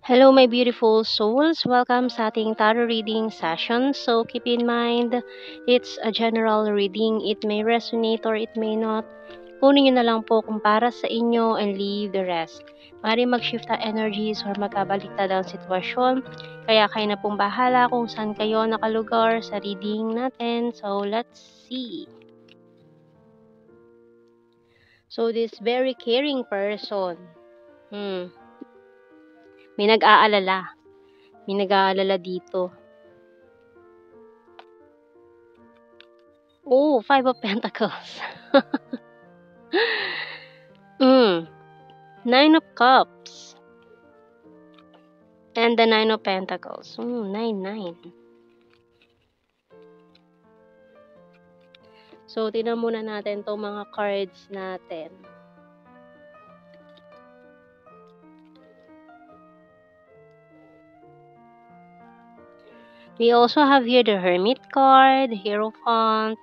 Hello, my beautiful souls. Welcome sa ating tarot reading session. So, keep in mind, it's a general reading. It may resonate or it may not. Kunin nyo na lang po kung para sa inyo and leave the rest. Maaaring mag-shift ang energies or magkabaliktad ang sitwasyon. Kaya kayo na pong bahala kung saan kayo nakalugar sa reading natin. So, let's see. So, this very caring person. May nag-aalala. May nag-aalala dito. Oh, Five of Pentacles. Nine of Cups. And the Nine of Pentacles. 9. So, tingnan muna natin itong mga cards natin. We also have here the Hermit card, the Hierophant,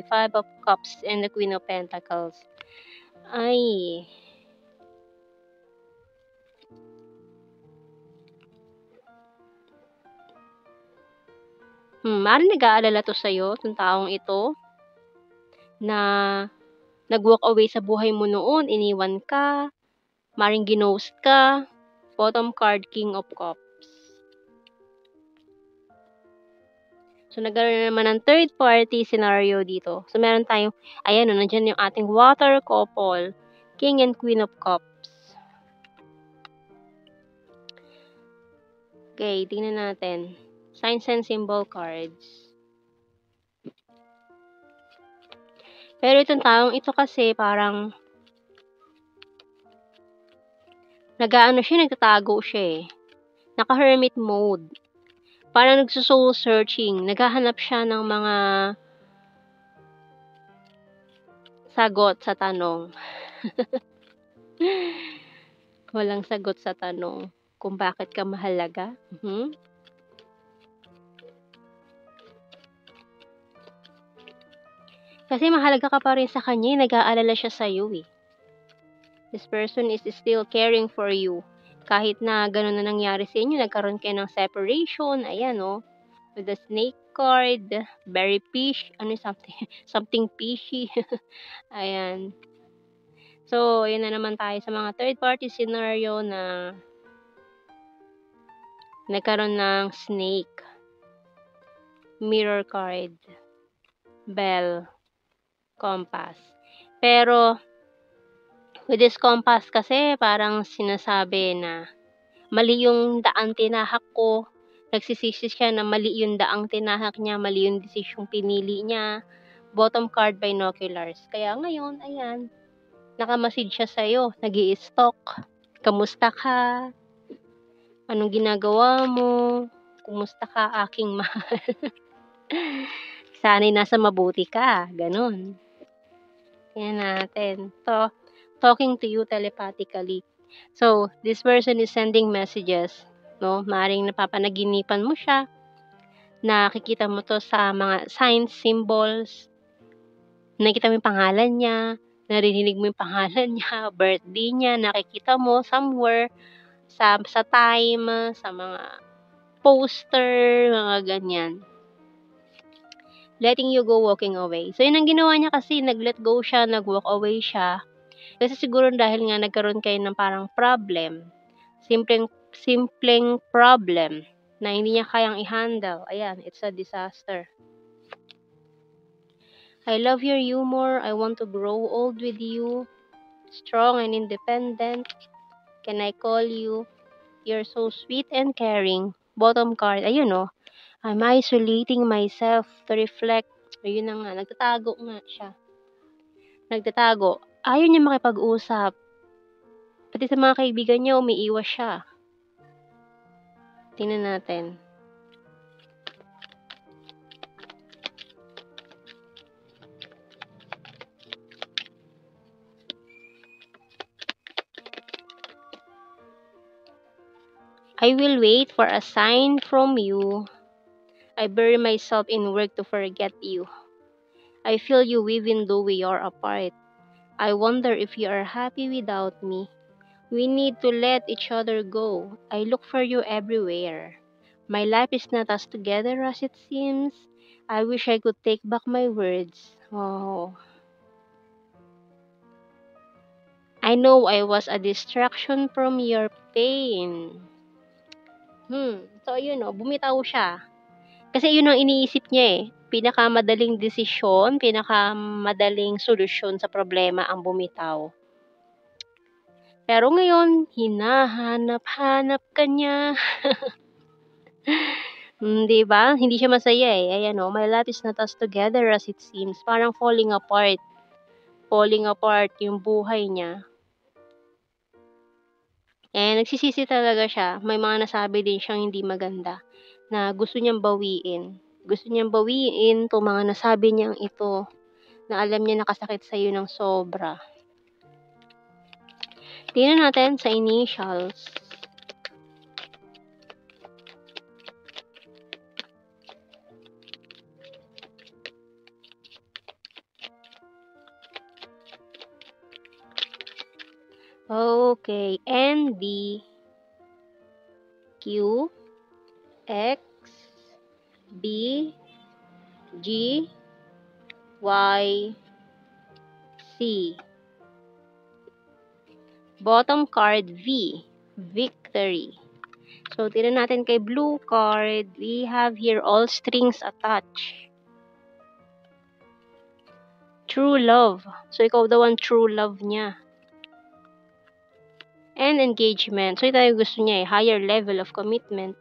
Five of Cups, and the Queen of Pentacles. Ay. Maaaring nag-aalala to sa'yo, itong taong ito, na nag-walk away sa buhay mo noon, iniwan ka, maaaring ginost ka. Bottom card, King of Cups. So, nagkaroon na naman ng third party scenario dito. So, meron tayong, ayan o, nandyan yung ating water couple, King and Queen of Cups. Okay, tingnan natin. Signs and symbol cards. Pero itong taong ito kasi parang nag-aano siya, nagtatago siya eh. Naka-hermit mode. Parang nagsusoul searching. Naghahanap siya ng mga sagot sa tanong. Walang sagot sa tanong kung bakit ka mahalaga. Kasi mahalaga ka pa rin sa kanya, nag-aalala siya sa iyo eh. This person is still caring for you. Kahit na gano'n na nangyari sa inyo, nagkaroon kayo ng separation, ayan oh. With the snake card, very fish, something fishy. Ayan. So, yun na naman tayo sa mga third party scenario na nagkaroon ng snake, mirror card, bell, compass. Pero, with this compass kasi, parang sinasabi na mali yung daang tinahak ko. Nagsisisi siya na mali yung daang tinahak niya, mali yung desisyong pinili niya. Bottom card, binoculars. Kaya ngayon, ayan, nakamasid siya sa'yo, nag-i-stalk. Kamusta ka? Anong ginagawa mo? Kumusta ka, aking mahal? Sana'y nasa mabuti ka. Ganon. Yan natin. Talking to you telepathically. So, this person is sending messages. No? Maaring napapanaginipan mo siya. Nakikita mo to sa mga signs, symbols. Nakikita mo yung pangalan niya. Narinig mo yung pangalan niya. Birthday niya. Nakikita mo somewhere. Sa time. Sa mga poster. Mga ganyan. Letting you go, walking away. So, yun ang ginawa niya kasi. Nag-let go siya. Nag-walk away siya. Kasi siguro dahil nga nagkaroon kayo ng parang problem. Simpleng problem na hindi niya kayang i-handle. Ayan, it's a disaster. I love your humor. I want to grow old with you. Strong and independent. Can I call you? You're so sweet and caring. Bottom card. Ayun oh. I'm isolating myself to reflect. Ayun na nga. Nagtatago nga siya. Nagtatago. Ayaw niya makipag-usap. Pati sa mga kaibigan niya, umiiwas siya. Tingnan natin. I will wait for a sign from you. I bury myself in work to forget you. I feel you even though we are apart. I wonder if you are happy without me. We need to let each other go. I look for you everywhere. My life is not as together as it seems. I wish I could take back my words. Oh, I know I was a distraction from your pain. So yun bumitaw siya. Kasi yun ang iniisip niya eh. Pinakamadaling desisyon, pinakamadaling solusyon sa problema ang bumitaw. Pero ngayon, hinahanap-hanap ka niya. 'Di ba? Hindi siya masaya eh. Ayan my life is not as together as it seems. Parang falling apart. Falling apart yung buhay niya. Nagsisisi talaga siya. May mga nasabi din siyang hindi maganda na gusto niyang bawiin. Gusto niyang bawiin 'tong mga nasabi niyang ito na alam niya nakasakit sa'yo ng sobra. Tingnan natin sa initials. Okay, N, D, Q, X, B, G, Y, C. Bottom card, V, victory. So, tignan natin kay blue card. We have here all strings attached. True love. So, ikaw daw ang true love niya. And engagement. So, ito yung gusto niya higher level of commitment.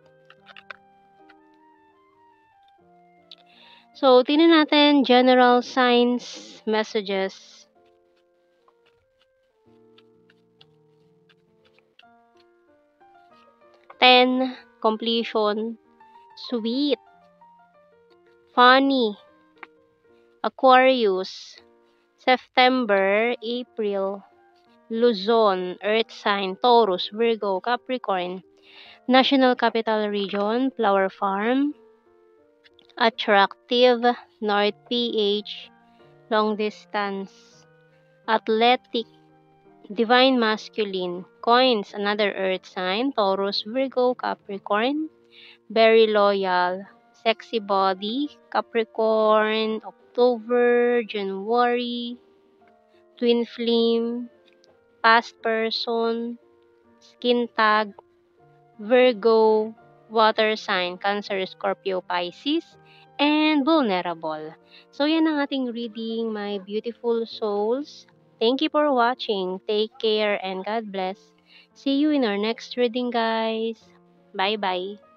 So, tingnan natin general signs, messages. Ten, completion, sweet, funny, Aquarius, September, April, Luzon, Earth sign, Taurus, Virgo, Capricorn, National Capital Region, Flower Farm, attractive, North PH, long distance, athletic, divine masculine, coins, another earth sign, Taurus, Virgo, Capricorn, very loyal, sexy body, Capricorn, October, January, twin flame, past person, skin tag, Virgo, water sign, Cancer, Scorpio, Pisces, and vulnerable. So, yan ang ating reading, my beautiful souls. Thank you for watching. Take care and God bless. See you in our next reading, guys. Bye-bye.